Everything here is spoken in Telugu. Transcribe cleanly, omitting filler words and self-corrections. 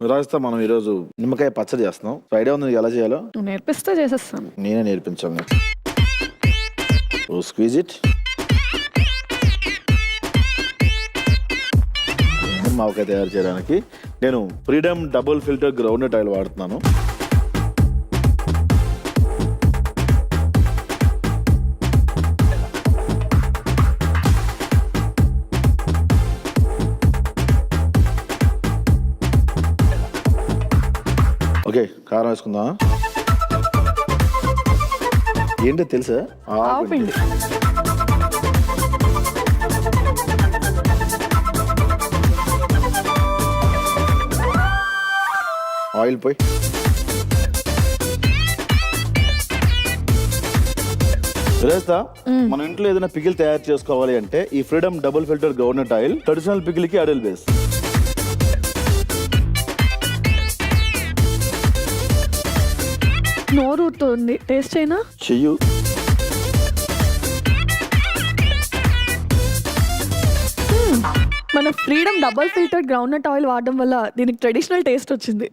రాజస్థాన్ మనం ఈరోజు నిమ్మకాయ పచ్చడి చేస్తున్నాం. ఐడియా ఉంది నీకు ఎలా చేయాలో? నువ్వు నేర్పిస్తే చేసేస్తాను. నేనే నేర్పించాను. ఓ స్క్వీజ్ ఇట్. మావకాయ తయారు చేయడానికి నేను freedom double filter groundnut oil వాడుతున్నాను. ఓకే, కారం వేసుకుందాం. ఏంటో తెలుసా? ఆవు పిండి. ఆయిల్ పోయి వేస్తా. మన ఇంట్లో ఏదైనా పికిల్ తయారు చేసుకోవాలి అంటే ఈ freedom double filter groundnut oil traditional pickle కి అడల్ బేస్. నోరుతుంది, టేస్ట్ అయినా చెయ్యు. మన freedom double filter groundnut oil వాడడం వల్ల దీనికి ట్రెడిషనల్ టేస్ట్ వచ్చింది.